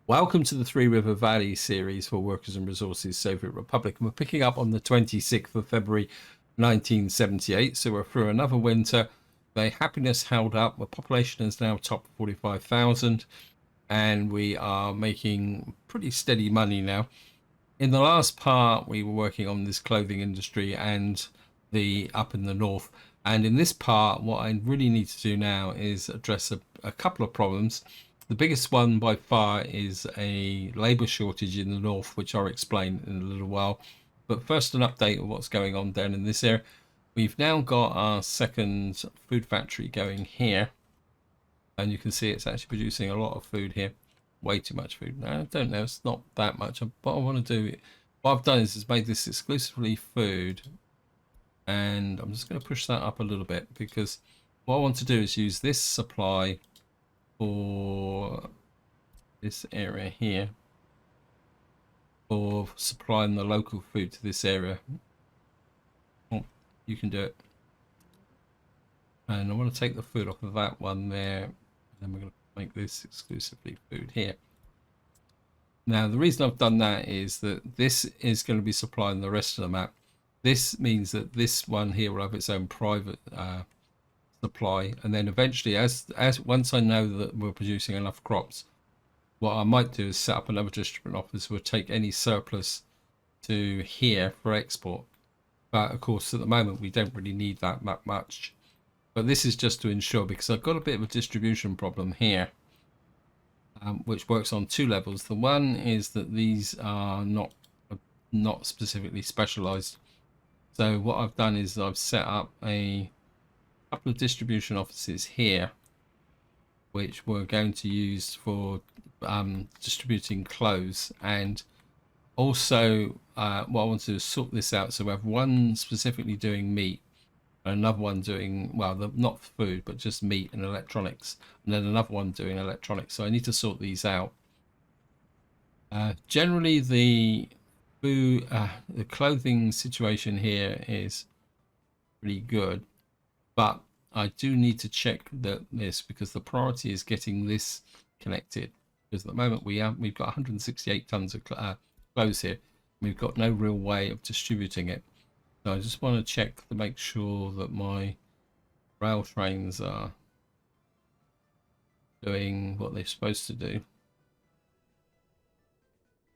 Welcome to the Three River Valley series for Workers and Resources Soviet Republic. And we're picking up on the 26th of February 1978. So we're through another winter. The happiness held up. The population is now top 45,000 and we are making pretty steady money now. In the last part, we were working on this clothing industry and the up in the north. And in this part, what I really need to do now is address a couple of problems. The biggest one by far is a labour shortage in the north, which I'll explain in a little while. But first, an update of what's going on down in this area. We've now got our second food factory going here. And you can see it's actually producing a lot of food here. Way too much food. No, I don't know. It's not that much. What I want to do, what I've done is made this exclusively food. And I'm just going to push that up a little bit because what I want to do is use this supply for this area here for supplying the local food to this area. Oh, you can do it. And I want to take the food off of that one there. And then we're going to make this exclusively food here. Now, the reason I've done that is that this is going to be supplying the rest of the map. This means that this one here will have its own private supply, and then eventually, as once I know that we're producing enough crops, what I might do is set up another distribution office. We'll take any surplus to here for export. But of course, at the moment, we don't really need that much. But this is just to ensure, because I've got a bit of a distribution problem here, which works on two levels. The one is that these are not specifically specialized. So what I've done is I've set up a couple of distribution offices here, which we're going to use for distributing clothes. And also what I want to do is sort this out. So we have one specifically doing meat, another one doing, well, not food, but just meat and electronics, and then another one doing electronics. So I need to sort these out. Generally, the food, the clothing situation here is pretty good, but I do need to check this because the priority is getting this connected. Because at the moment we've got 168 tons of clothes here. We've got no real way of distributing it. So I just want to check to make sure that my rail trains are doing what they're supposed to do.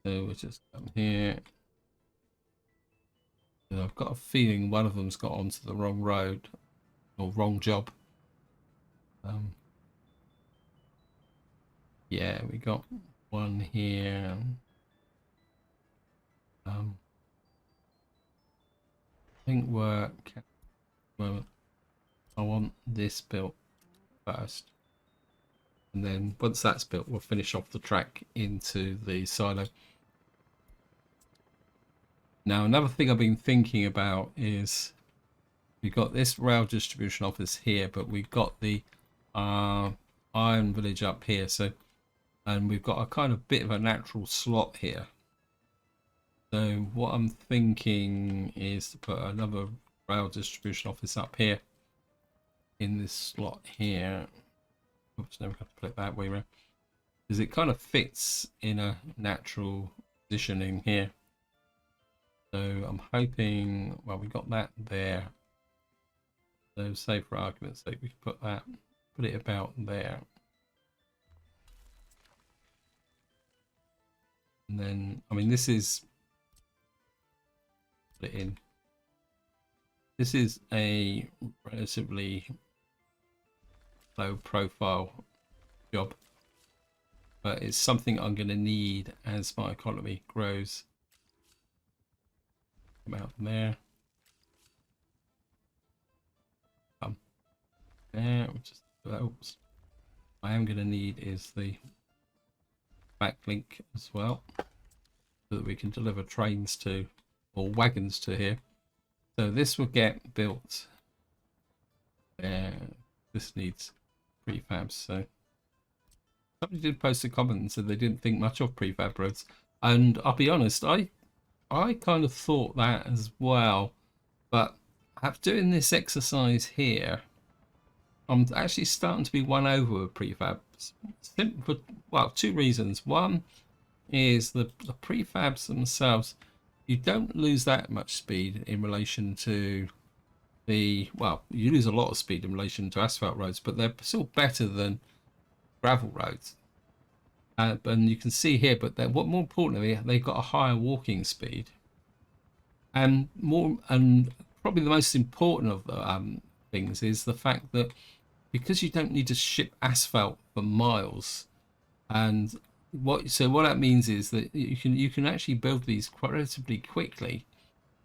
So we'll just come here. And I've got a feeling one of them's got onto the wrong road or wrong job. Yeah, we got one here. I think well, I want this built first, and then once that's built, we'll finish off the track into the silo. Now, another thing I've been thinking about is we've got this rail distribution office here, but we've got the iron village up here. So, and we've got a kind of bit of a natural slot here. So what I'm thinking is to put another rail distribution office up here in this slot here. Oops, never got to put it that way around. Because it kind of fits in a natural positioning here. So I'm hoping, well, we got that there. So say for argument's sake, we can put it about there. And then, I mean, this is, put it in. This is a relatively low profile job, but it's something I'm going to need as my economy grows. Come out from there. Come there, which is, oops. I am going to need is the backlink as well, so that we can deliver trains to, or wagons to here. So this will get built there. This needs prefabs. So somebody did post a comment and said they didn't think much of prefab roads, and I'll be honest, I kind of thought that as well, but after doing this exercise here, I'm actually starting to be won over with prefab simple, well, two reasons. One is the prefabs themselves, you don't lose that much speed in relation to well, you lose a lot of speed in relation to asphalt roads, but they're still better than gravel roads. And you can see here, but what more importantly, they've got a higher walking speed, and probably the most important of the things is the fact that because you don't need to ship asphalt for miles, and what that means is that you can actually build these quite relatively quickly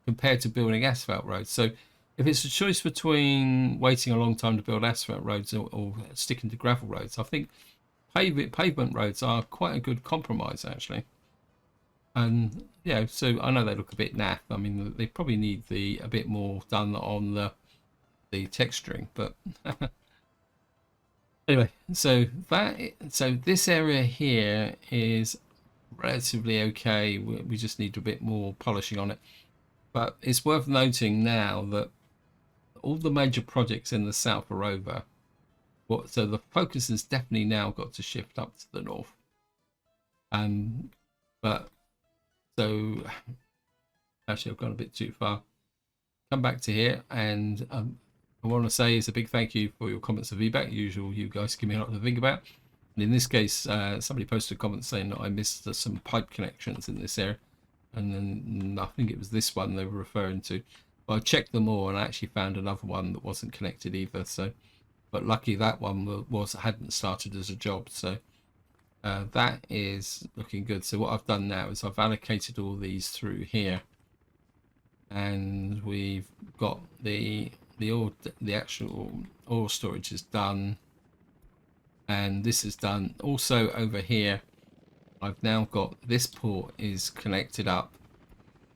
compared to building asphalt roads. So if it's a choice between waiting a long time to build asphalt roads or sticking to gravel roads, I think pavement roads are quite a good compromise actually. And yeah, so I know they look a bit naff. I mean, they probably need a bit more done on the texturing, but anyway, so this area here is relatively okay. We just need a bit more polishing on it. But it's worth noting now that all the major projects in the south are over. So the focus has definitely now got to shift up to the north. But so actually I've gone a bit too far. Come back to here, and I want to say is a big thank you for your comments and feedback. Usual, you guys give me a lot to think about. And in this case, somebody posted a comment saying that I missed some pipe connections in this area, and then I think it was this one they were referring to. But I checked them all and I actually found another one that wasn't connected either. So, but lucky that one hadn't started as a job. So that is looking good. So what I've done now is I've allocated all these through here, and we've got the actual ore storage is done, and this is done. Also over here, I've now got this port is connected up.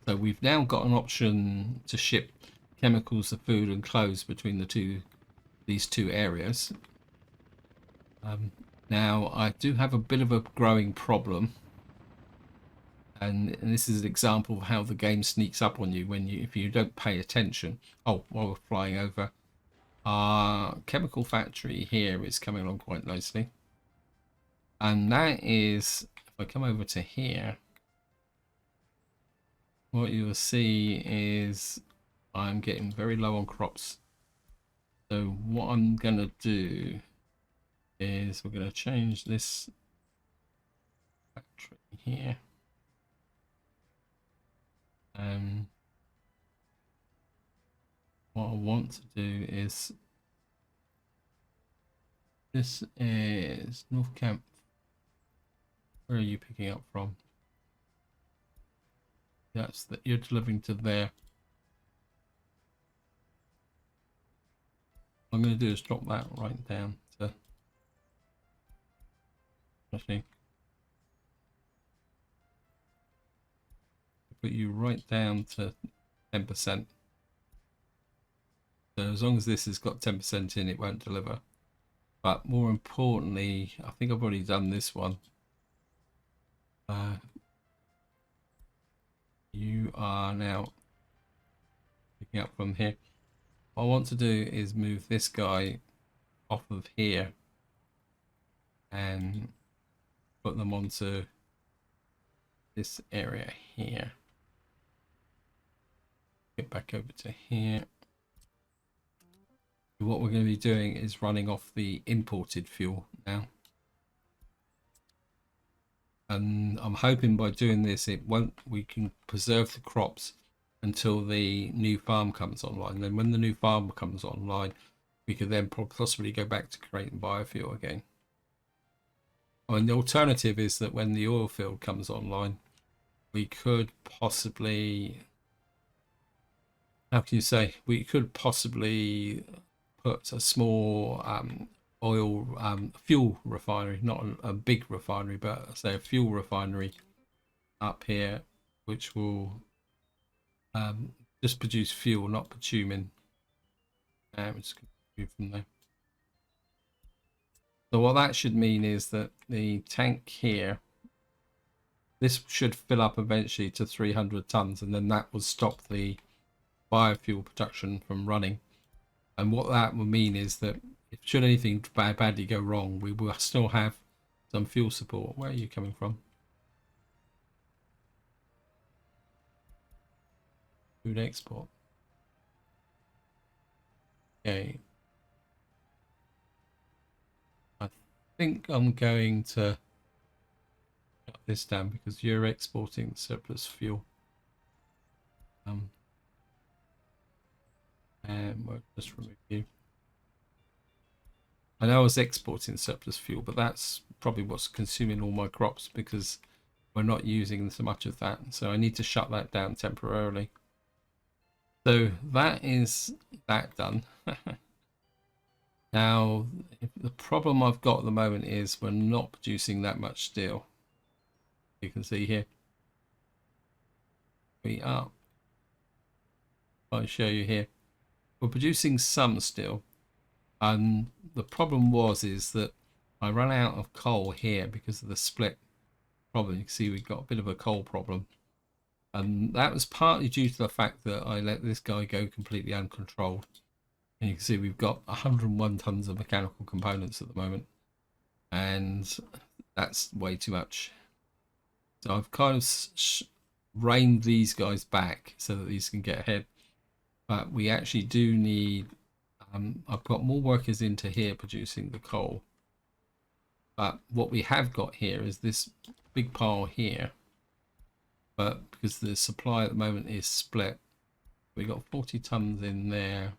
So we've now got an option to ship chemicals, the food and clothes between these two areas. Now I do have a bit of a growing problem, and this is an example of how the game sneaks up on you if you don't pay attention. Oh, while we're flying over, our chemical factory here is coming along quite nicely, and that is, if I come over to here, what you will see is I'm getting very low on crops. So what I'm going to do is we're going to change this factory here. What I want to do is, this is North Camp. Where are you picking up from? That's that you're delivering to there. What I'm going to do is drop that right down to, actually put you right down to 10%. So as long as this has got 10% in, it won't deliver. But more importantly, I think I've already done this one. You are now picking up from here. What I want to do is move this guy off of here and put them onto this area here. Get back over to here. What we're going to be doing is running off the imported fuel now. And I'm hoping by doing this we can preserve the crops until the new farm comes online. Then when the new farm comes online, we could then possibly go back to creating biofuel again. And the alternative is that when the oil field comes online, we could possibly, how can you say, we could possibly put a small fuel refinery, not a big refinery, but say a fuel refinery up here, which will just produce fuel, not bitumen. We're just going to move from there. So what that should mean is that the tank here, this should fill up eventually to 300 tons, and then that will stop the biofuel production from running. And what that will mean is that if should anything badly go wrong, we will still have some fuel support. Where are you coming from? Food export. Okay. I think I'm going to shut this down because you're exporting surplus fuel. And we'll just remove you. I know I was exporting surplus fuel, but that's probably what's consuming all my crops because we're not using so much of that. So I need to shut that down temporarily. So that is that done. Now, the problem I've got at the moment is we're not producing that much steel. You can see here. We are. I'll show you here. We're producing some steel. And the problem is that I ran out of coal here because of the split problem. You can see we've got a bit of a coal problem. And that was partly due to the fact that I let this guy go completely uncontrolled. And you can see we've got 101 tons of mechanical components at the moment. And that's way too much. So I've kind of reined these guys back so that these can get ahead. But we actually do need, I've got more workers into here producing the coal. But what we have got here is this big pile here. But because the supply at the moment is split, we got 40 tons in there.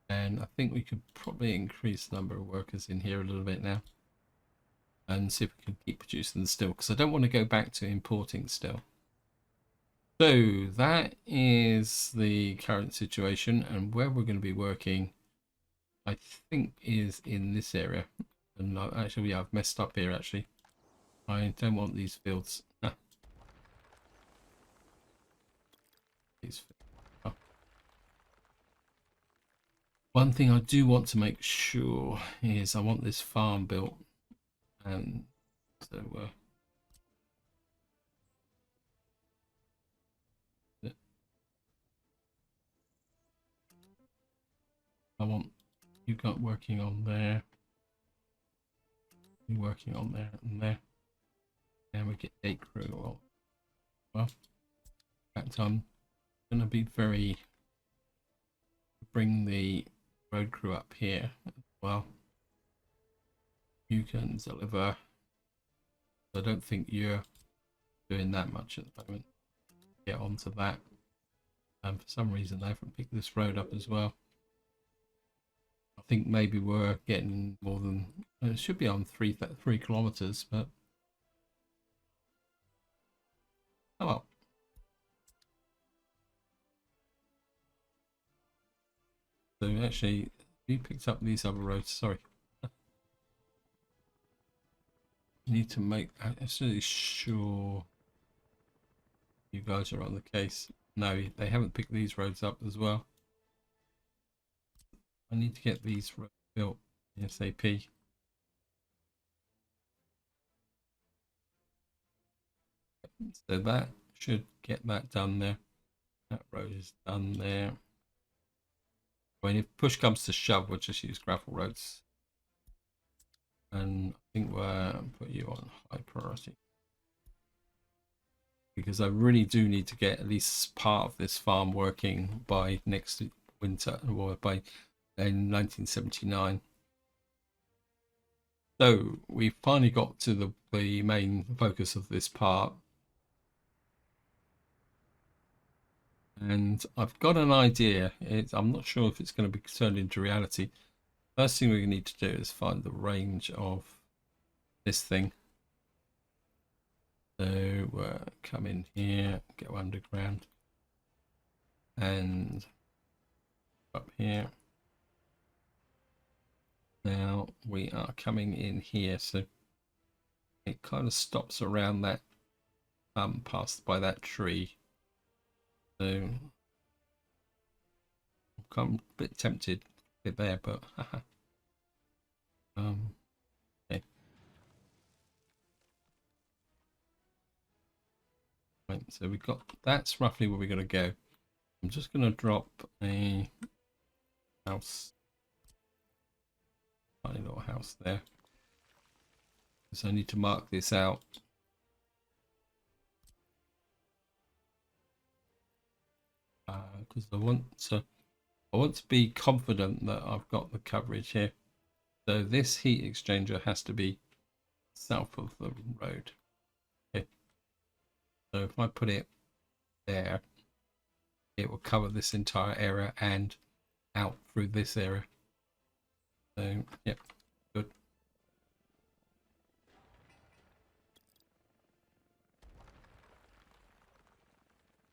And I think we could probably increase the number of workers in here a little bit now. And see if we can keep producing the steel, because I don't want to go back to importing steel. So that is the current situation, and where we're going to be working, I think, is in this area. And actually, yeah, I've messed up here actually. I don't want these fields. These fields. Oh. One thing I do want to make sure is I want this farm built, and so I want you got working on there, you working on there and there, and we get 8 crew. Well, in fact, I'm going to be bring the road crew up here as well. You can deliver. I don't think you're doing that much at the moment. Get onto that. And for some reason, they haven't picked this road up as well. I think maybe we're getting more than it should be on 3 kilometers, but oh well. So actually, we picked up these other roads. Sorry. Need to make absolutely sure you guys are on the case. No, they haven't picked these roads up as well. I need to get these roads built ASAP. So that should get that done there. That road is done there. I mean, if push comes to shove, we'll just use gravel roads. And I think we'll put you on high priority. Because I really do need to get at least part of this farm working by next winter, or by in 1979. So we finally got to the main focus of this part. And I've got an idea. I'm not sure if it's going to be turned into reality. First thing we need to do is find the range of this thing. So come in here, go underground, and up here. Now we are coming in here, so it kind of stops around that passed by that tree. So I'm a bit tempted a bit there, but okay. Right, so we've got that's roughly where we're gonna go. I'm just gonna drop a house. Tiny little house there. So I need to mark this out. Because I want to be confident that I've got the coverage here. So this heat exchanger has to be south of the road. Okay. So if I put it there, it will cover this entire area and out through this area. So yep, good.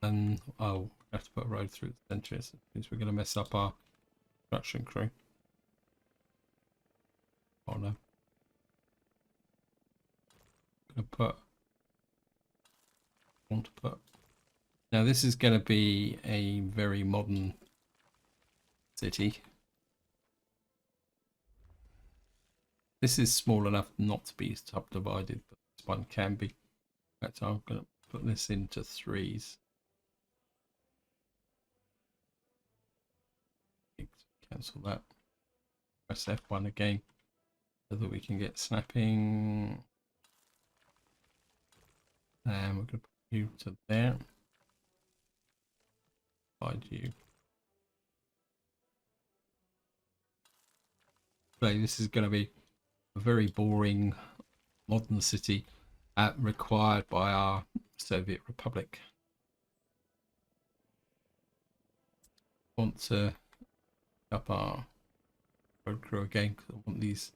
And I'll have to put a road through the centre, so it means we're going to mess up our construction crew. Oh no. I'm going to put now this is going to be a very modern city. This is small enough not to be subdivided, but this one can be. In fact, I'm going to put this into threes. Cancel that. Press F1 again so that we can get snapping. And we're going to put you to there. Divide you. So this is going to be a very boring modern city required by our Soviet Republic. Want to up our road crew again because I want these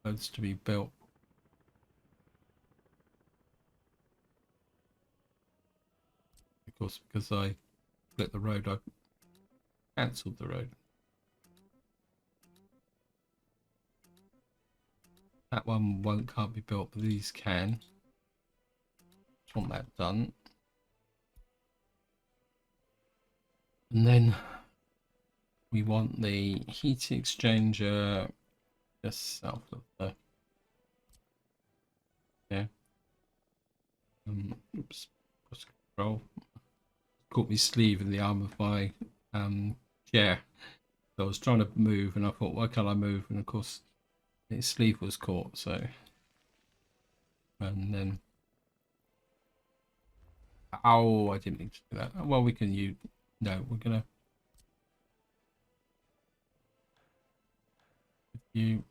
roads to be built. Of course, because I split the road, I cancelled the road. That one can't be built, but these can. Just want that done. And then we want the heat exchanger just south of the oops, press control. Caught me sleeve in the arm of my chair. So I was trying to move and I thought, why can't I move? And of course his sleeve was caught, so and then oh, I didn't need to do that. Well, we can use no, we're gonna you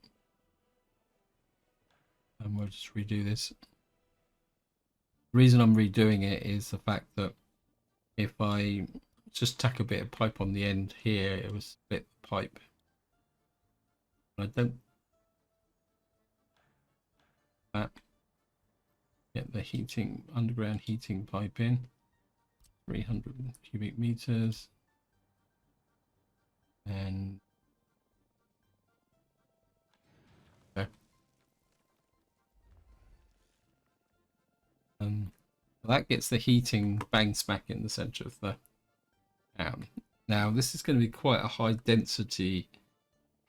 and we'll just redo this. The reason I'm redoing it is the fact that if I just tack a bit of pipe on the end here, it will split the pipe. I don't get the heating underground heating pipe in 300 cubic meters and okay. That gets the heating bang smack in the center of the town. Now this is going to be quite a high density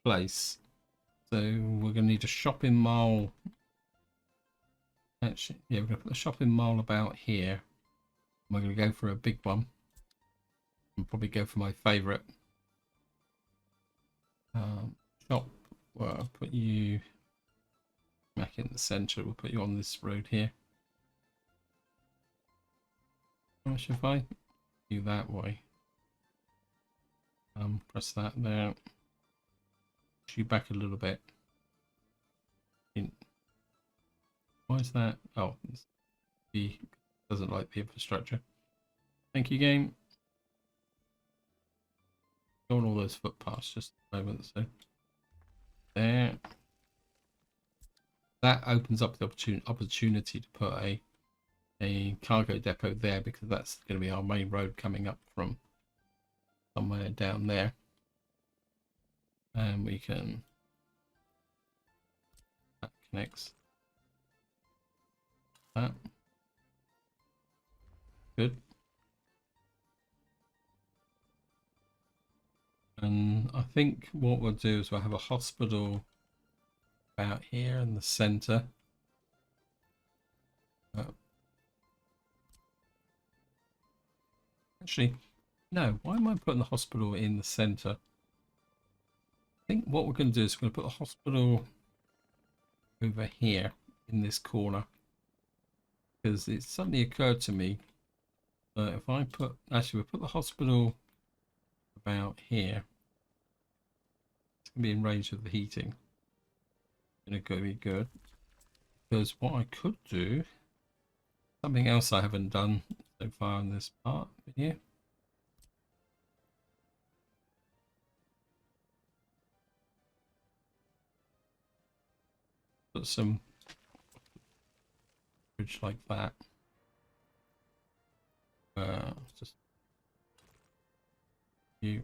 place, so we're going to need a shopping mall. Actually, yeah, we're going to put the shopping mall about here. We're going to go for a big one and probably go for my favorite shop. Well, I'll put you back in the center. We'll put you on this road here. How much if I do that way? Press that there. Push you back a little bit. Why is that? Oh, he doesn't like the infrastructure. Thank you, game. Go on all those footpaths just a moment. So there. That opens up the opportunity to put a cargo depot there because that's going to be our main road coming up from somewhere down there. And we can that connects that. Good. And I think what we'll do is we'll have a hospital about here in the center. Actually, no, why am I putting the hospital in the center? think what we're going to do is we're going to put the hospital over here in this corner, because it suddenly occurred to me that if I put, actually we'll put the hospital about here, it's going to be in range of the heating. It's going to be good, because what I could do, something else I haven't done so far in this part here, put some bridge like that. Just you.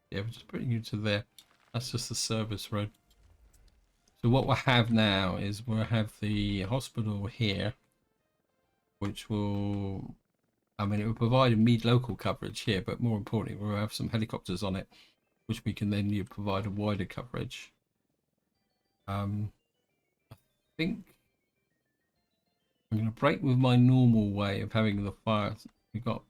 Yeah, we're just putting you to there. That's just the service road. So what we'll have now is we'll have the hospital here, which will, I mean, it will provide immediate local coverage here, but more importantly, we'll have some helicopters on it, which we can then provide a wider coverage. I think I'm going to break with my normal way of having the fire. We've got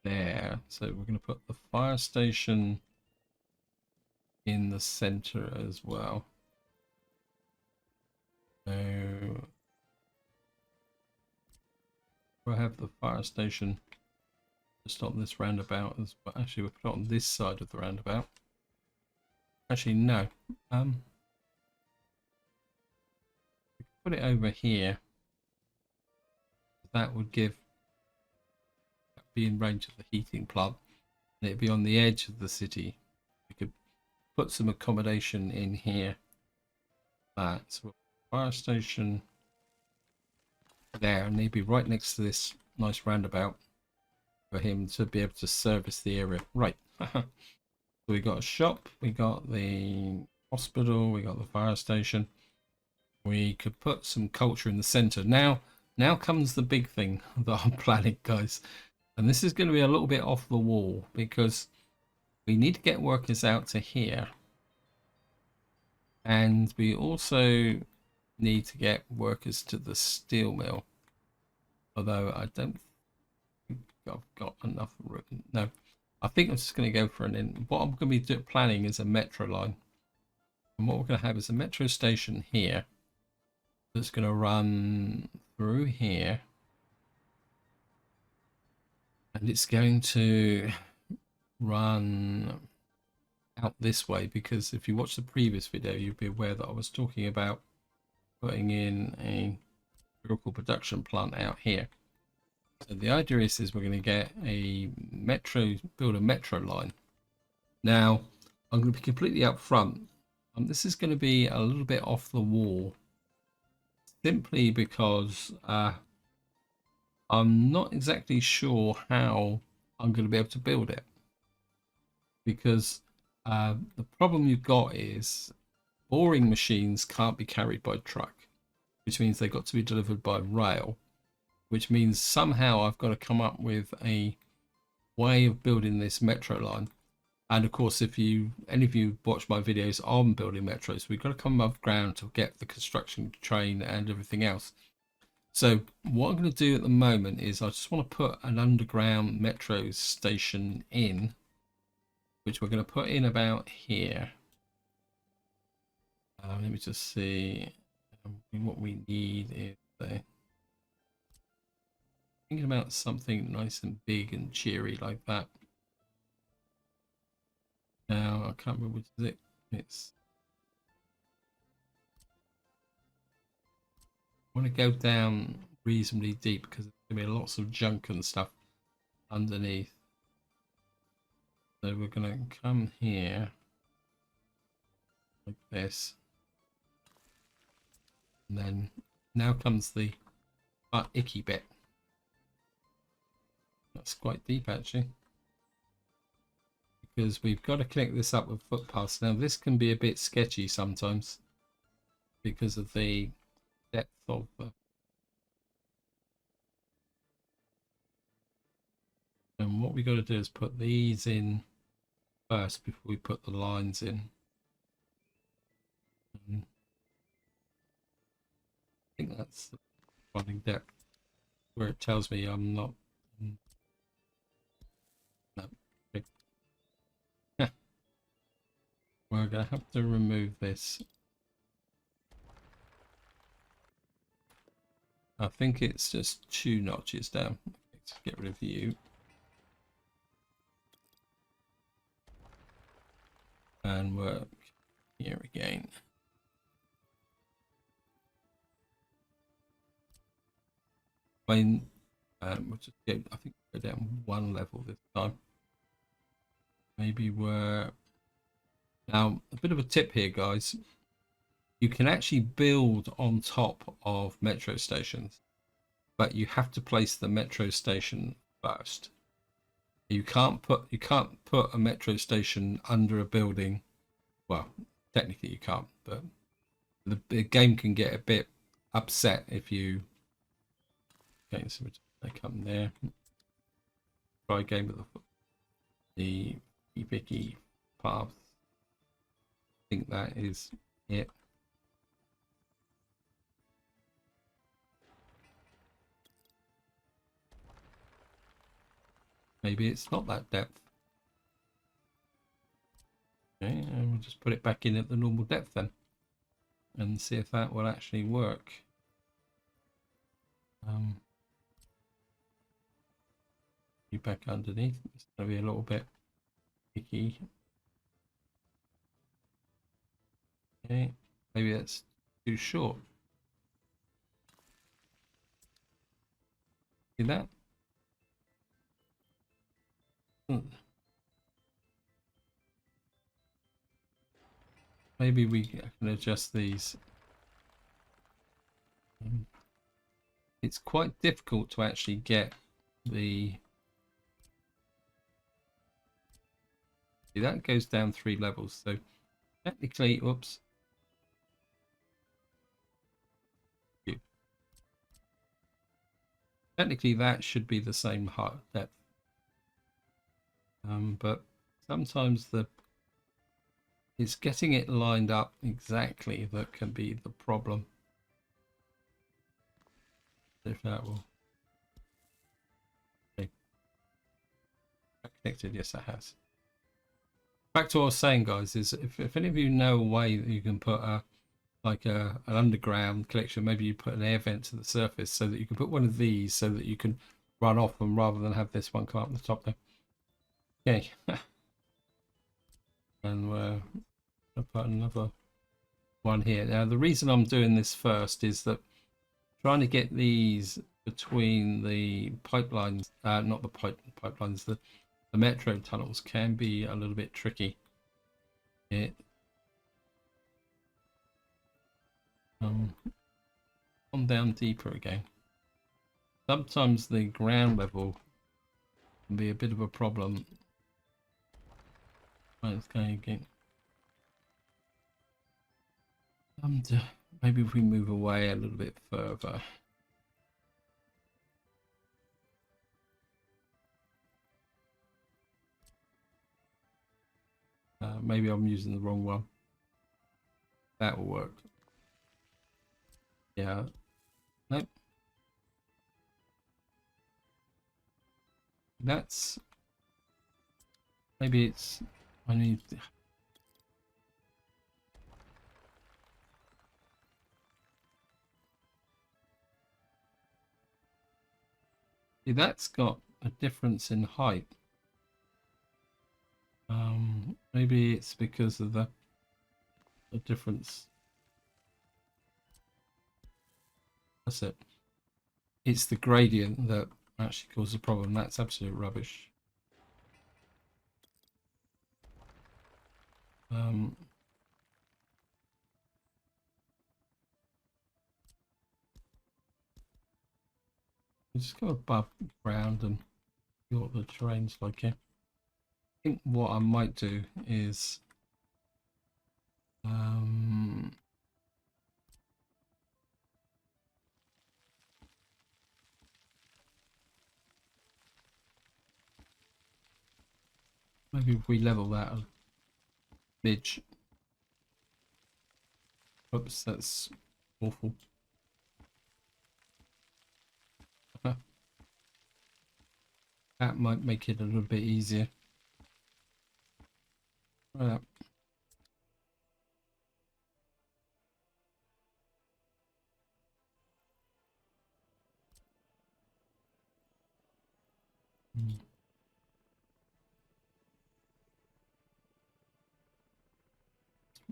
there, so we're going to put the fire station in the center as well. So we'll have the fire station just on this roundabout as well. Actually, we'll put it on this side of the roundabout. Actually, no. Put it over here. That would be in range of the heating plant, and it'd be on the edge of the city. We could put some accommodation in here. That's fire station there, and they'd be right next to this nice roundabout for him to be able to service the area. Right. So we got a shop, we got the hospital, we got the fire station. We could put some culture in the center. Now comes the big thing that I'm planning, guys. And this is going to be a little bit off the wall, because we need to get workers out to here. And we also need to get workers to the steel mill. Although I don't think I've got enough room. No, I think I'm just going to go for what I'm going to be planning is a metro line. And what we're going to have is a metro station here that's going to run through here. And it's going to run out this way, because if you watch the previous video, you'd be aware that I was talking about putting in a vehicle production plant out here. So the idea is we're going to get build a metro line. Now, I'm going to be completely upfront. This is going to be a little bit off the wall, simply because I'm not exactly sure how I'm going to be able to build it. Because the problem you've got is boring machines can't be carried by truck, which means they've got to be delivered by rail, which means somehow I've got to come up with a way of building this metro line. And of course, if any of you watch my videos on building metros, we've got to come above ground to get the construction train and everything else. So what I'm going to do at the moment is I just want to put an underground metro station in, which we're going to put in about here. Let me just see. What we need is thinking about something nice and big and cheery like that. Now I can't remember which is it. I want to go down reasonably deep, because there's going to be lots of junk and stuff underneath. So we're going to come here like this, and then now comes the icky bit. That's quite deep actually, because we've got to connect this up with footpaths. Now this can be a bit sketchy sometimes because of the depth of and what we got to do is put these in first before we put the lines in. And I think that's the running depth where it tells me I'm not. We're going to have to remove this. I think it's just 2 notches down. Let's get rid of you. And work here again. We'll just get, I think, go down 1 level this time. Maybe we're now a bit of a tip here, guys. You can actually build on top of metro stations, but you have to place the metro station first. You can't put a metro station under a building. Well, technically you can't, but the game can get a bit upset if you. Okay, so they come there. Try a game with the picky path. I think that is it. Maybe it's not that depth. Okay, and we'll just put it back in at the normal depth then, and see if that will actually work. You back underneath. It's going to be a little bit picky. Okay, maybe that's too short. See that? Maybe we can adjust these. It's quite difficult to actually get the. See, that goes down 3 levels. So technically, oops. Technically, that should be the same height depth. But sometimes it's getting it lined up exactly that can be the problem. If that will. Okay. Connected, yes, it has. Back to what I was saying, guys, is if any of you know a way that you can put an underground collection, maybe you put an air vent to the surface so that you can put one of these so that you can run off them rather than have this one come up the top there. Okay. And we're going to put another one here. Now, the reason I'm doing this first is that trying to get these between the pipelines, not the pipelines, the metro tunnels can be a little bit tricky. On down deeper again. Sometimes the ground level can be a bit of a problem. Right, it's going again. Maybe if we move away a little bit further. Maybe I'm using the wrong one. That will work. Yeah. Nope. That's. Maybe it's. I need. See, that's got a difference in height. Maybe it's because of the difference. That's it. It's the gradient that actually causes a problem. That's absolute rubbish. Just go above ground and see what the terrain's like here. I think what I might do is maybe if we level that a midge. Oops, that's awful. That might make it a little bit easier. Right.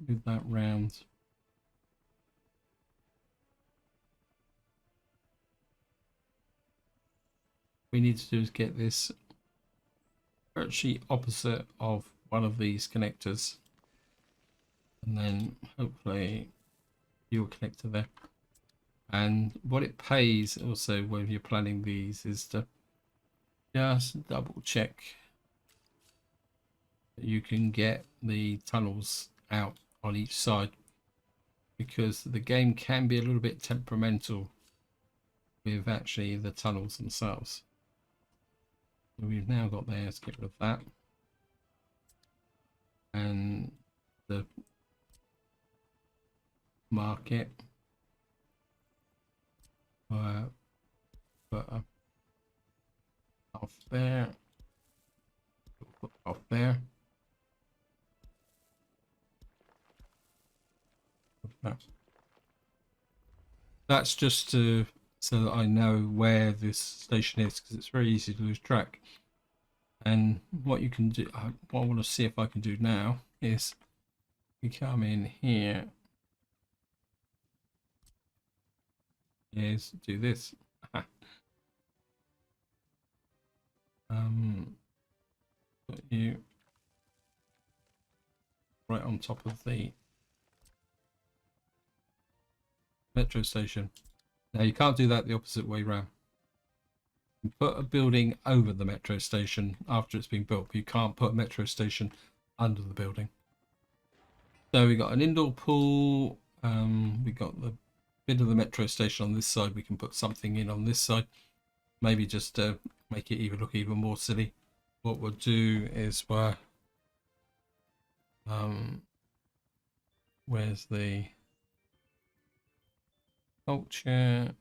move that round. We need to do is get this virtually opposite of one of these connectors, and then hopefully your connector there. And what it pays also when you're planning these is to just double check that you can get the tunnels out on each side, because the game can be a little bit temperamental with actually the tunnels themselves. So we've now got there, let's get rid of that. And the market put off there, put off there. That's just to so that I know where this station is, because it's very easy to lose track. And what you can do, what I want to see if I can do now is we come in here, is do this. Put you right on top of the metro station. Now you can't do that the opposite way round. You put a building over the metro station after it's been built, but you can't put a metro station under the building. So we got an indoor pool. We got the bit of the metro station on this side. We can put something in on this side, maybe just to make it even look even more silly. What we'll do is where's the culture?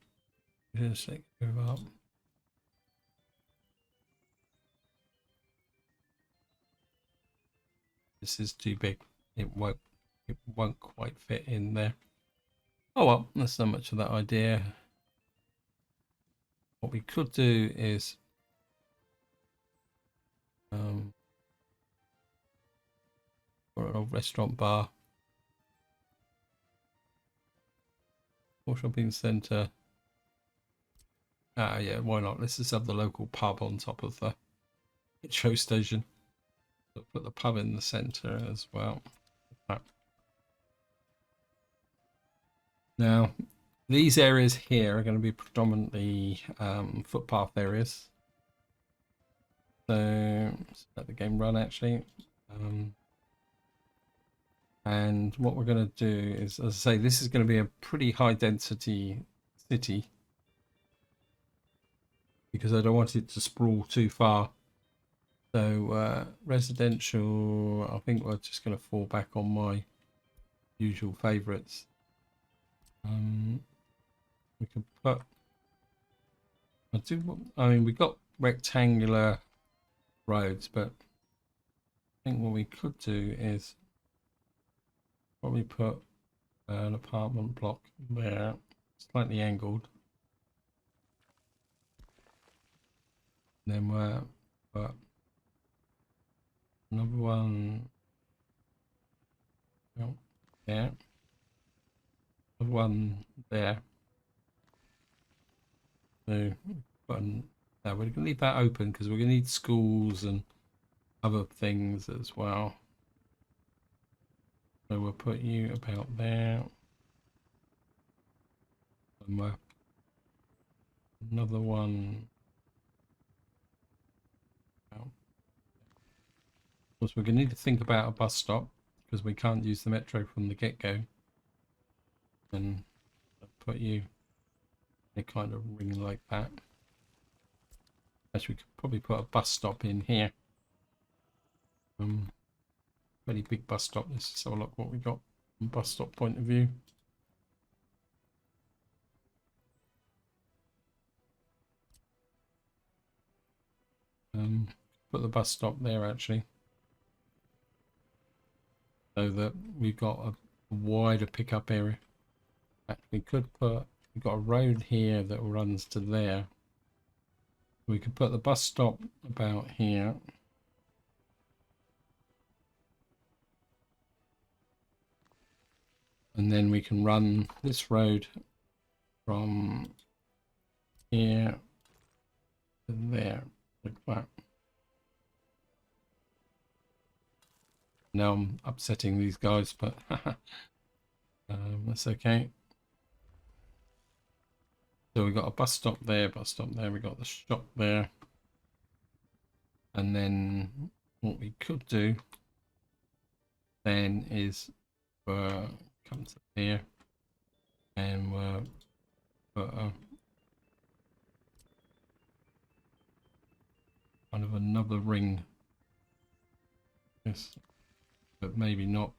Just like move up. This is too big. It won't quite fit in there. Oh well, that's not much of that idea. What we could do is for an old restaurant bar or shopping centre. Ah yeah, why not? Let's just have the local pub on top of the metro station. So put the pub in the centre as well. Now, these areas here are going to be predominantly footpath areas. So let's let the game run actually. And what we're going to do is, as I say, this is going to be a pretty high density city, because I don't want it to sprawl too far. So residential, I think we're just going to fall back on my usual favorites. We can put, I mean, we've got rectangular roads, but I think what we could do is probably put an apartment block there, slightly angled. And then we're put another one there, another one there. So now we're going to leave that open because we're going to need schools and other things as well. So we'll put you about there. And another one. Of course, we're going to need to think about a bus stop because we can't use the metro from the get-go. And I'll put you in a kind of ring like that. Actually, we could probably put a bus stop in here. Pretty big bus stop. Let's just have a look what we got from bus stop point of view. Put the bus stop there actually, so that we've got a wider pickup area. We could we've got a road here that runs to there. We could put the bus stop about here. And then we can run this road from here to there, like that. Now I'm upsetting these guys, but that's okay. So we got a bus stop there, we got the shop there. And then what we could do then is come to here and put a kind of another ring. Yes, but maybe not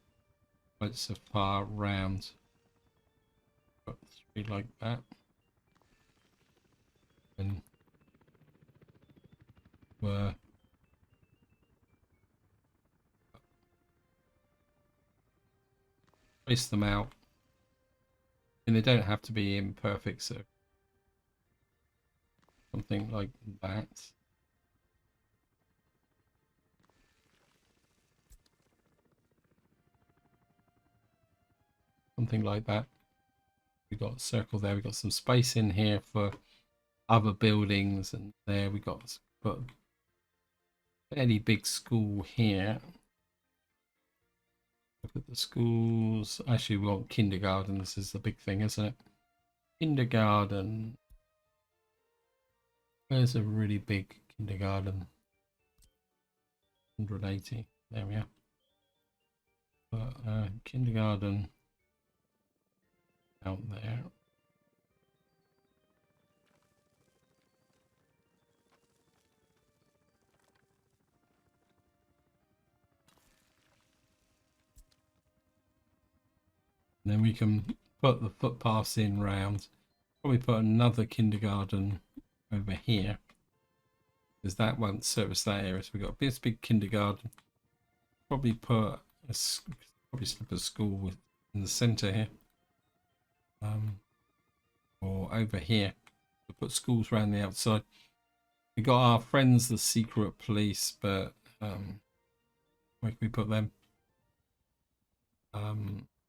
quite so far round. Put three like that. And space them out. And they don't have to be imperfect, so something like that. Something like that. We got a circle there. We got some space in here for other buildings, and there we got a fairly big school here. Look at the schools. Actually, we want kindergartens is the big thing, isn't it? Kindergarten. Where's a really big kindergarten? 180. There we are. But kindergarten out there. And then we can put the footpaths in round. Probably put another kindergarten over here, because that won't service that area. So we've got this big kindergarten. Probably put probably slip a school in the center here, or over here. We'll put schools around the outside. We got our friends, the secret police, but where can we put them?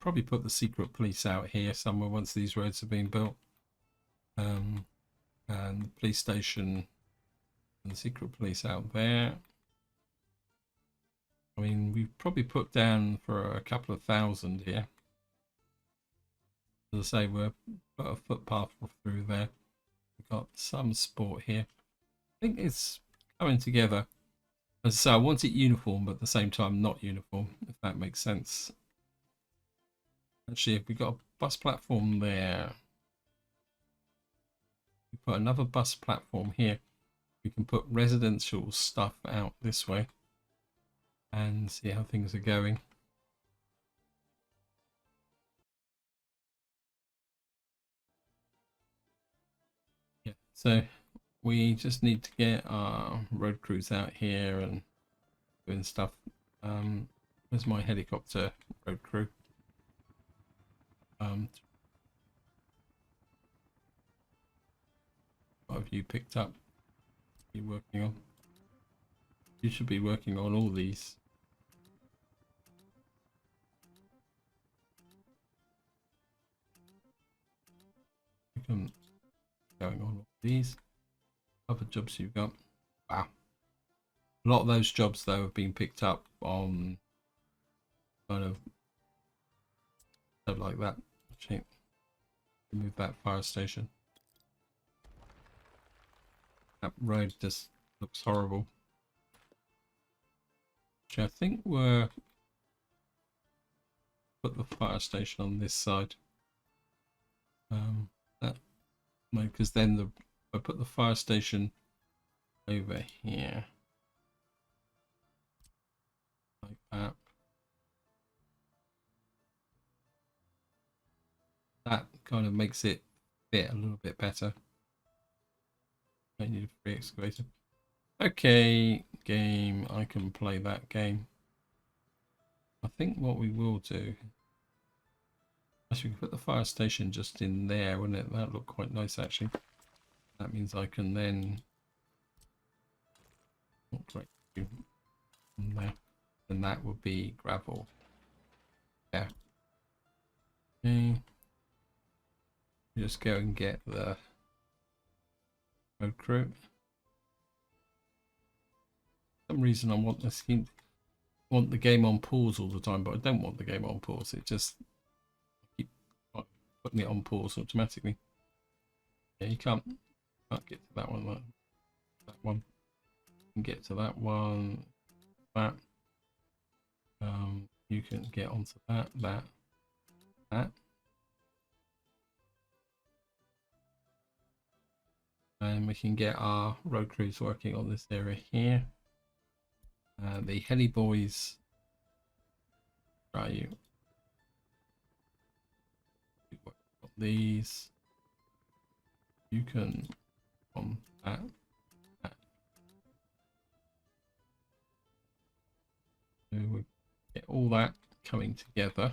Probably put the secret police out here somewhere once these roads have been built. And the police station and the secret police out there. I mean, we've probably put down for a couple of thousand here. As I say, we'll put a footpath through there. We've got some sport here. I think it's coming together. As I say, I want it uniform, but at the same time not uniform, if that makes sense. Actually, if we got a bus platform there, we put another bus platform here. We can put residential stuff out this way and see how things are going. Yeah, so we just need to get our road crews out here and doing stuff. Where's my helicopter road crew? What have you picked up? You working on? You should be working on all these. Going on all these other jobs you've got. Wow, a lot of those jobs though have been picked up on kind of stuff like that. Actually, remove that fire station. That road just looks horrible. Actually, I think we're put the fire station on this side. That because then I put the fire station over here like that. That kind of makes it fit a little bit better. I need a free excavator. Okay, game. I can play that game. I think what we will do. Actually, we can put the fire station just in there, wouldn't it? That look quite nice, actually. That means I can then. Oh, great. There. And that would be gravel. Yeah. Okay. Just go and get the road crew. For some reason I want the game on pause all the time, but I don't want the game on pause. It just keep putting it on pause automatically. Yeah, you can't get to that one. That one. You can get to that one. That. You can get onto that. That. And we can get our road crews working on this area here. The heli boys. Try you. These. You can on that. So we get all that coming together.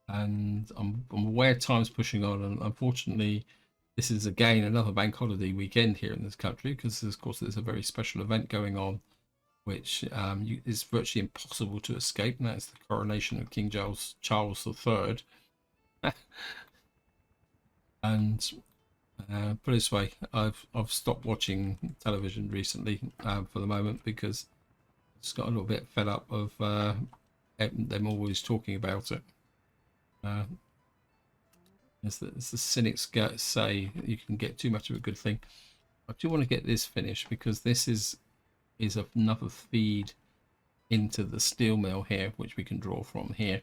And I'm aware time's pushing on, and unfortunately this is again another bank holiday weekend here in this country, because of course there's a very special event going on which is virtually impossible to escape, and that's the coronation of King Charles III. And put it this way, I've stopped watching television recently for the moment, because I just got a little bit fed up of them always talking about it. As the cynics say, you can get too much of a good thing. I do want to get this finished, because this is another feed into the steel mill here, which we can draw from here.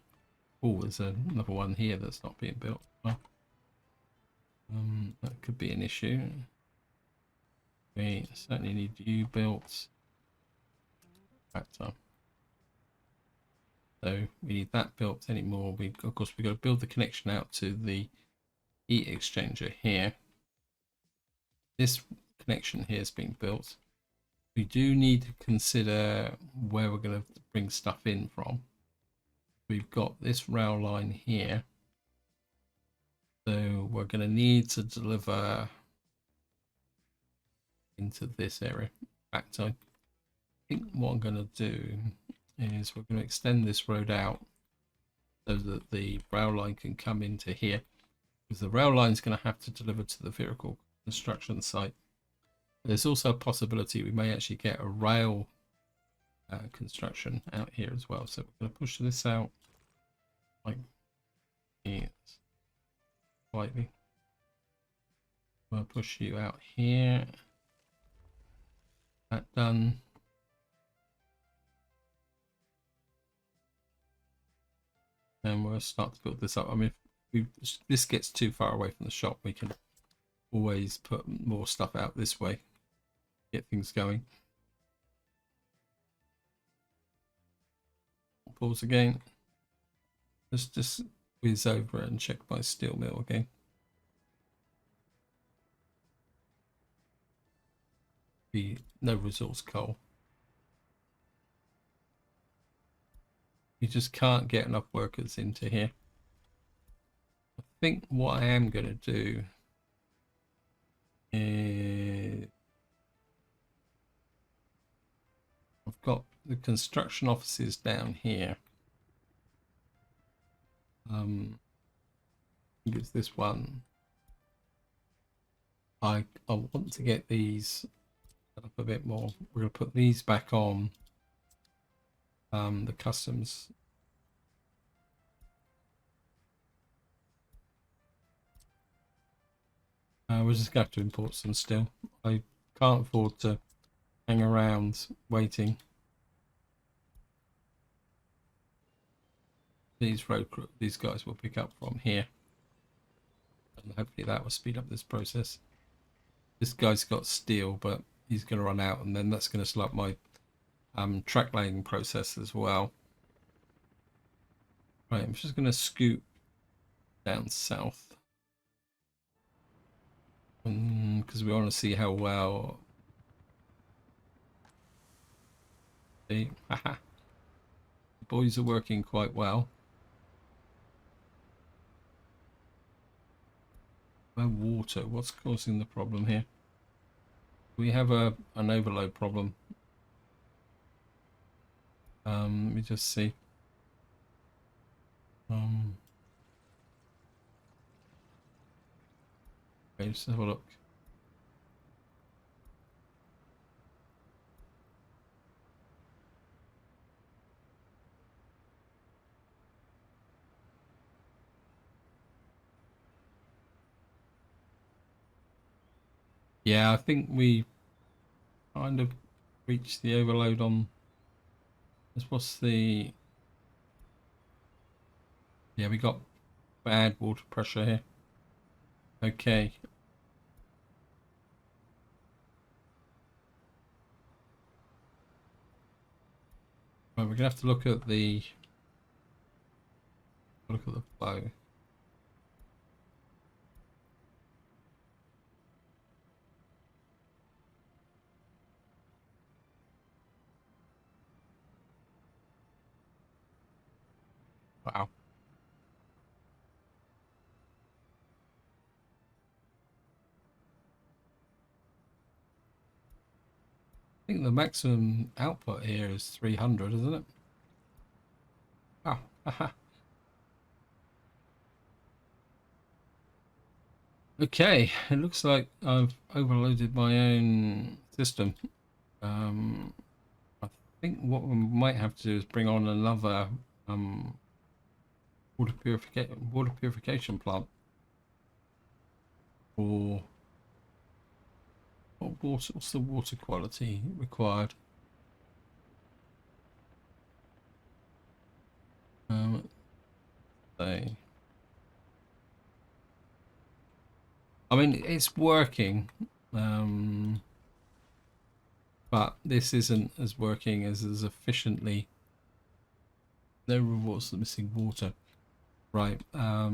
Oh, there's another one here that's not being built. Oh. That could be an issue. We certainly need you built. That time. So we need that built anymore. Of course we've got to build the connection out to the heat exchanger here. This connection here is being built. We do need to consider where we're going to bring stuff in from. We've got this rail line here, so we're going to need to deliver into this area. In fact, I think what I'm going to do is we're going to extend this road out so that the rail line can come into here, because the rail line is going to have to deliver to the vehicle construction site. There's also a possibility we may actually get a rail construction out here as well. So we're going to push this out like this slightly. We'll push you out here. That done. And we'll start to build this up. I mean, if this gets too far away from the shop, we can always put more stuff out this way, get things going. Pause again. Let's just whiz over and check my steel mill again. No resource coal. You just can't get enough workers into here. I think what I am going to do is I've got the construction offices down here. I think it's this one. I want to get these set up a bit more. We're going to put these back on the customs. We're just going to have to import some still. I can't afford to hang around waiting. These guys will pick up from here, and hopefully that will speed up this process. This guy's got steel, but he's going to run out, and then that's going to slow up my track laying process as well. Right, I'm just going to scoot down south, because we want to see how well. See, haha, the boys are working quite well. Water, what's causing the problem here? We have an overload problem. Let me just see. Okay, let's have a look. Yeah, I think we kind of reached the overload on this. What's the... Yeah, we got bad water pressure here. Okay. Well, we're gonna have to look at the flow. Wow. I think the maximum output here is 300, isn't it? Wow. Okay, it looks like I've overloaded my own system. I think what we might have to do is bring on another water purification plant. Or what's the water quality required? Say, I mean, it's working, but this isn't as working as efficiently. No, what's the missing water? Right. I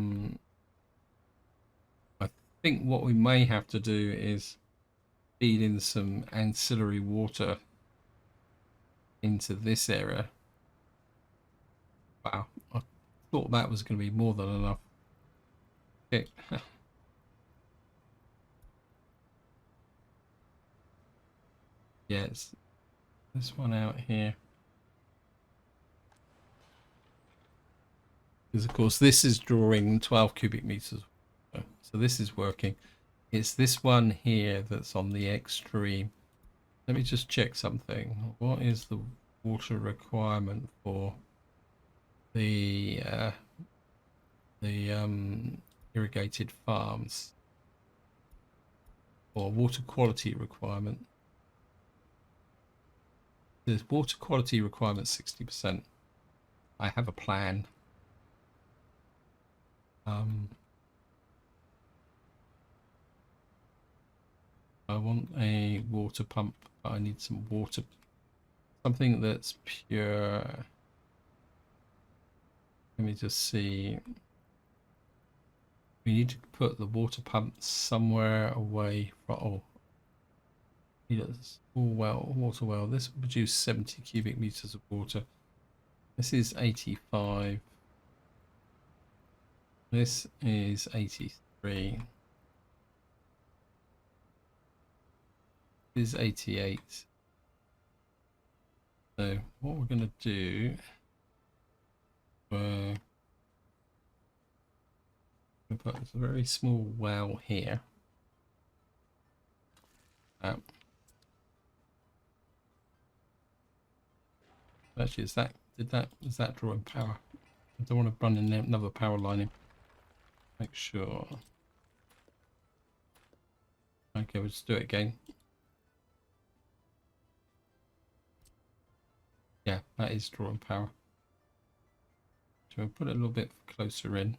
think what we may have to do is feed in some ancillary water into this area. Wow, I thought that was going to be more than enough. Okay. Yeah, it's this one out here. Because of course this is drawing 12 cubic meters. So this is working. It's this one here that's on the extreme. Let me just check something. What is the water requirement for the irrigated farms? Or water quality requirement? There's water quality requirement 60%. I have a plan. I want a water pump, but I need some water, something that's pure. Let me just see. We need to put the water pump somewhere away from. Oh, water well. This will produce 70 cubic meters of water. This is 85. This is 83. This is 88. So what we're going to do, we're going to put a very small well here. Actually, is that drawing power? I don't want to run in another power line in. Make sure. Okay, we'll just do it again. Yeah, that is drawing power. So we'll put it a little bit closer in.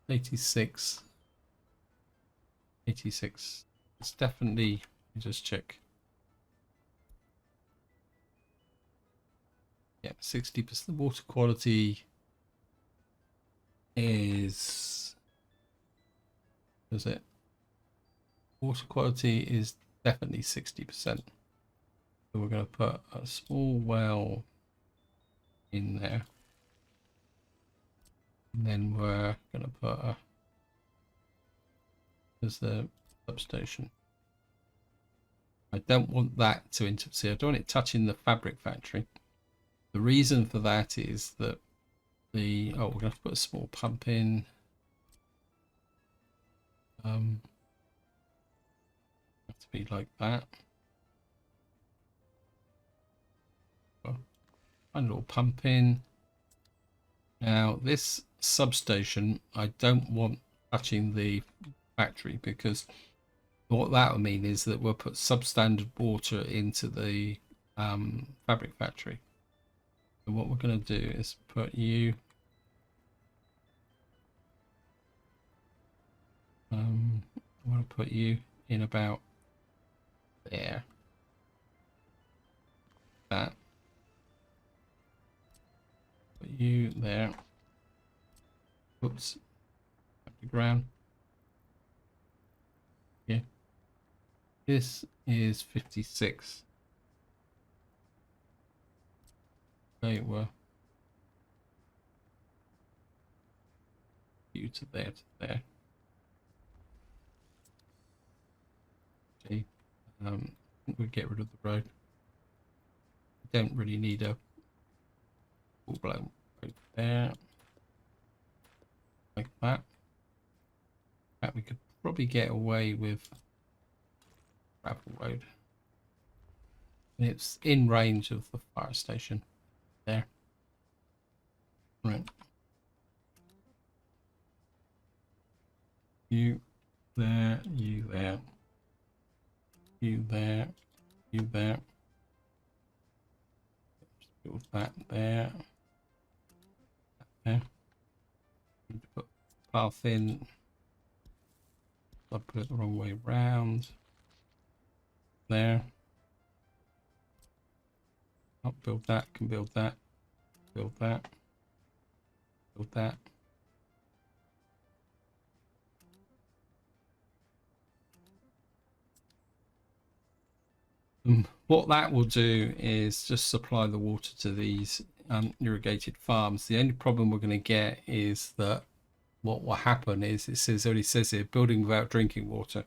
86. 86. It's definitely, let me just check. Yeah, 60%. The water quality is it? Water quality is definitely 60%. So we're going to put a small well in there. And then we're going to put there's the substation. I don't want that to interfere. I don't want it touching the fabric factory. The reason for that is that we're going to have to put a small pump in. Have to be like that. Well, find a little pump in. Now this substation, I don't want touching the factory, because what that will mean is that we'll put substandard water into the fabric factory. So what we're going to do is put you I want to put you in about there. That. Put you there. Oops. Up the ground. Yeah. This is 56. Okay, well. You to there, to there. Okay. I think we'll get rid of the road. We don't really need a full blown road there. Like that. In fact, we could probably get away with gravel road. And it's in range of the fire station there. Right. You there, you there, you there, you there. Just build that there. There. Need to put path in. I put it the wrong way round. There. I'll build that, can build that, build that, build that. What that will do is just supply the water to these irrigated farms. The only problem we're going to get is that what will happen is it already says here, building without drinking water.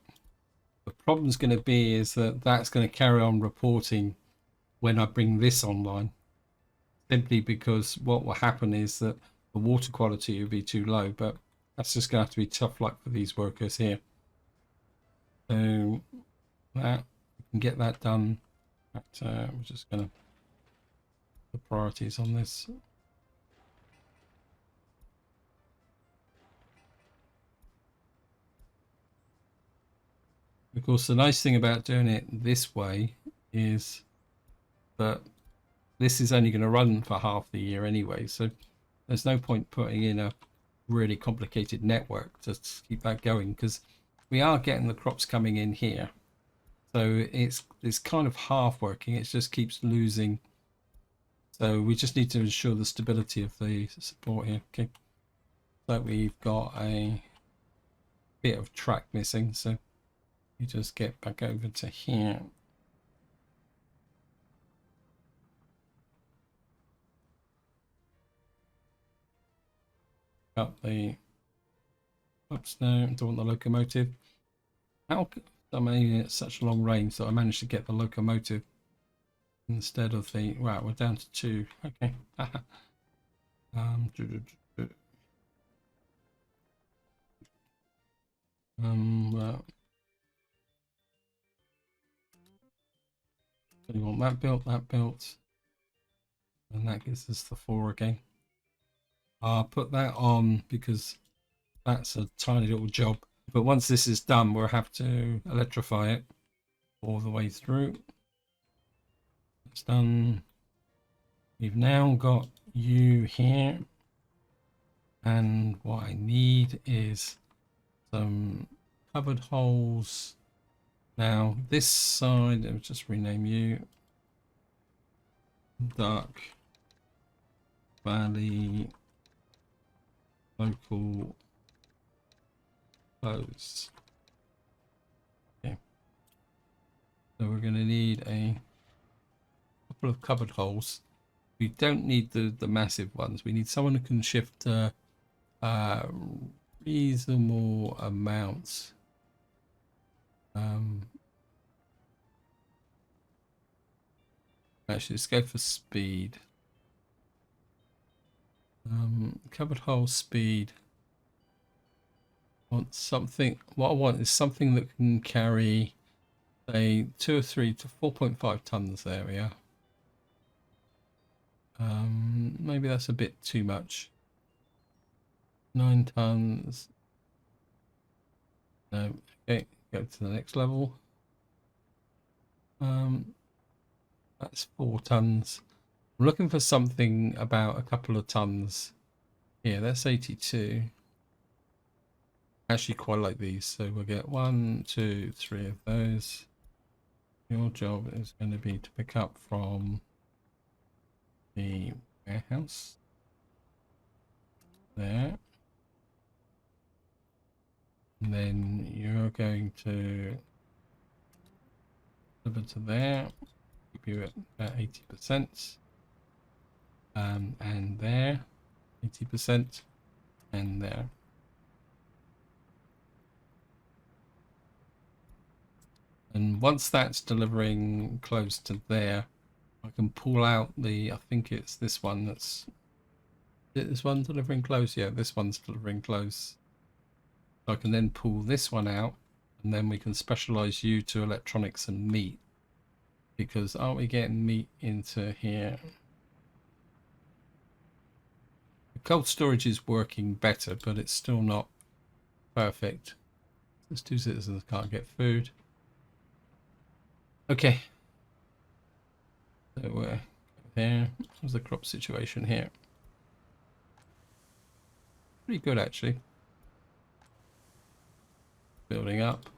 The problem's going to be is that that's going to carry on reporting when I bring this online, simply because what will happen is that the water quality will be too low. But that's just going to have to be tough luck for these workers here. So that we can get that done. But, we're just going to put the priorities on this. Of course, the nice thing about doing it this way is that this is only going to run for half the year anyway, so there's no point putting in a really complicated network to keep that going, because we are getting the crops coming in here, so it's kind of half working. It just keeps losing, so we just need to ensure the stability of the support here. Okay, so we've got a bit of track missing, so you just get back over to here. Got the, oops, no, don't want the locomotive. How am I at such a long range that I managed to get the locomotive instead of the, wow, we're down to 2. Okay. Well, so you want that built, and that gives us the 4 again. I'll put that on because that's a tiny little job. But once this is done, we'll have to electrify it all the way through. It's done. We've now got you here. And what I need is some covered holes. Now, this side, let me just rename you. Dark Valley Local Close. Okay. So we're going to need a couple of covered holes. We don't need the massive ones. We need someone who can shift reasonable amounts. Actually, let's go for speed. Covered hole speed want something. What I want is something that can carry, say, 2 or 3 to 4.5 tons area. Maybe that's a bit too much. 9 tons. No. Okay, go to the next level. That's 4 tons. I'm looking for something about a couple of tons. Yeah, that's 82. Actually quite like these, so we'll get 1, 2, 3 of those. Your job is going to be to pick up from the warehouse there, and then you're going to deliver to there, keep you at about 80%, and there 80%, and there. And once that's delivering close to there, I can pull out the, I think it's this one that's, is this one delivering close? Yeah, this one's delivering close. So I can then pull this one out, and then we can specialize you to electronics and meat. Because aren't we getting meat into here? The cold storage is working better, but it's still not perfect. Those 2 citizens can't get food. Okay. So we're there. How's the crop situation here? Pretty good, actually. Building up.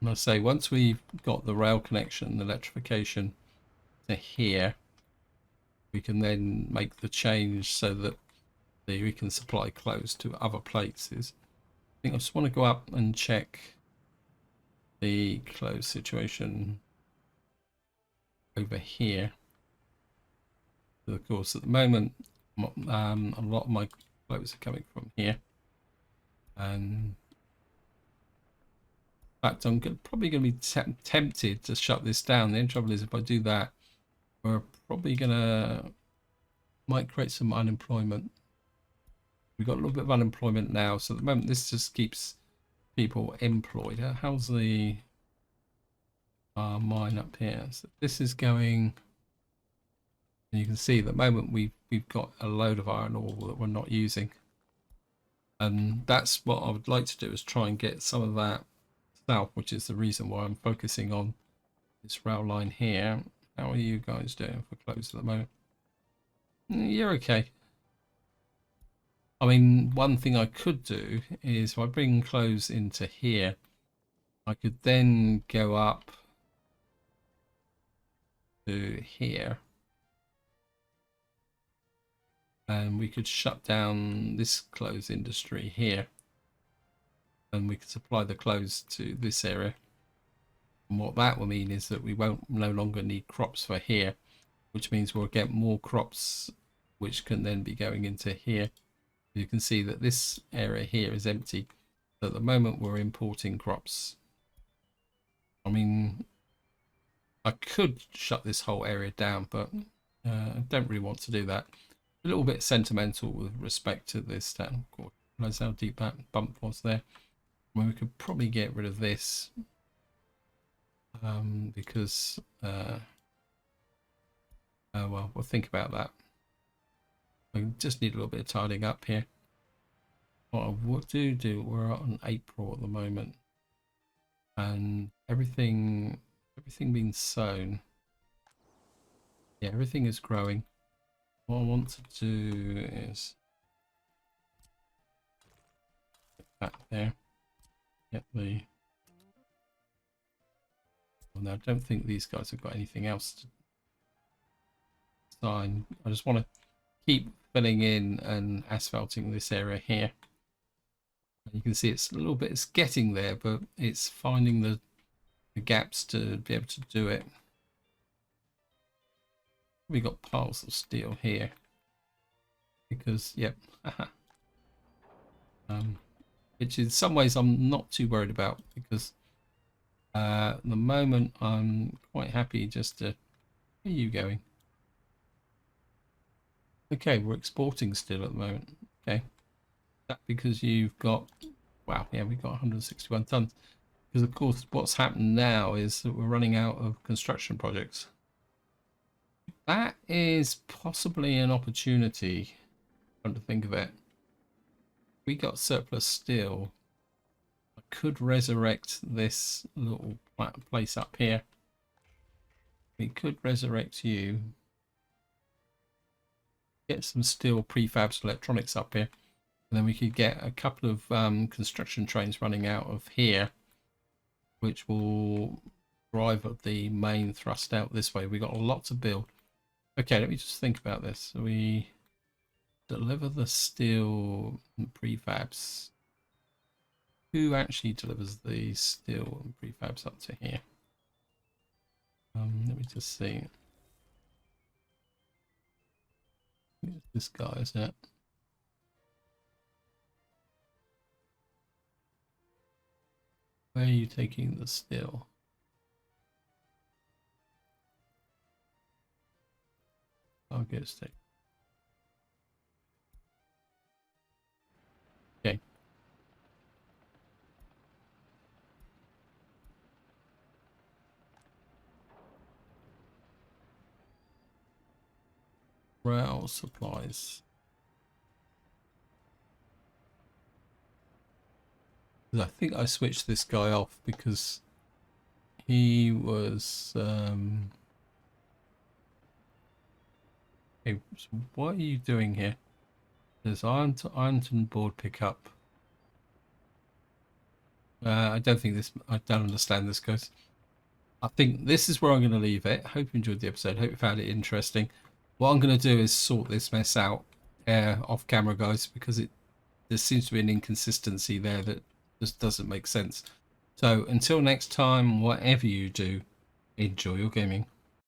I'm going to say, once we've got the rail connection, the electrification to here, we can then make the change so that we can supply clothes to other places. I think I just want to go up and check the clothes situation over here. But of course, at the moment, a lot of my clothes are coming from here. And in fact, I'm probably going to be tempted to shut this down. The only trouble is, if I do that, we're probably might create some unemployment. We've got a little bit of unemployment now, so at the moment this just keeps people employed. How's the mine up here? So this is going, and you can see at the moment we've got a load of iron ore that we're not using, and that's what I would like to do, is try and get some of that south, which is the reason why I'm focusing on this rail line here. How are you guys doing for clothes at the moment? You're okay. I mean, one thing I could do is, if I bring clothes into here, I could then go up to here, and we could shut down this clothes industry here, and we could supply the clothes to this area. And what that will mean is that we won't no longer need crops for here, which means we'll get more crops which can then be going into here. You can see that this area here is empty. At the moment we're importing crops. I mean, I could shut this whole area down, but I don't really want to do that. A little bit sentimental with respect to this town. Of course, realize how deep that bump was there. I mean, we could probably get rid of this because well, we'll think about that. We just need a little bit of tidying up here. What I would do, we're on April at the moment, and everything being sown. Yeah, everything is growing. What I want to do is get that there. Get the. Well, now I don't think these guys have got anything else to sign. I just want to keep filling in and asphalting this area here. And you can see it's a little bit, it's getting there, but it's finding the gaps to be able to do it. We got piles of steel here because, yep, which in some ways I'm not too worried about, because at the moment I'm quite happy just to. Where are you going? Okay, we're exporting still at the moment. Okay. That because you've got, wow, yeah, we've got 161 tons. Because of course what's happened now is that we're running out of construction projects. That is possibly an opportunity, come to think of it. We got surplus steel. I could resurrect this little place up here. We could resurrect you. Get some steel prefabs electronics up here. And then we could get a couple of construction trains running out of here, which will drive the main thrust out this way. We got a lot to build. Okay, let me just think about this. So we deliver the steel and prefabs. Who actually delivers the steel and prefabs up to here? Let me just see. It's this guy, isn't it? Where are you taking the steel? I'll get a stick. Okay. Rail supplies. I think I switched this guy off because he was hey, so what are you doing here? There's Ironton board pickup. I don't think this, I don't understand this, guys. I think this is where I'm going to leave it. Hope you enjoyed the episode. Hope you found it interesting. What I'm going to do is sort this mess out off camera, guys, because there seems to be an inconsistency there that just doesn't make sense. So until next time, whatever you do, enjoy your gaming.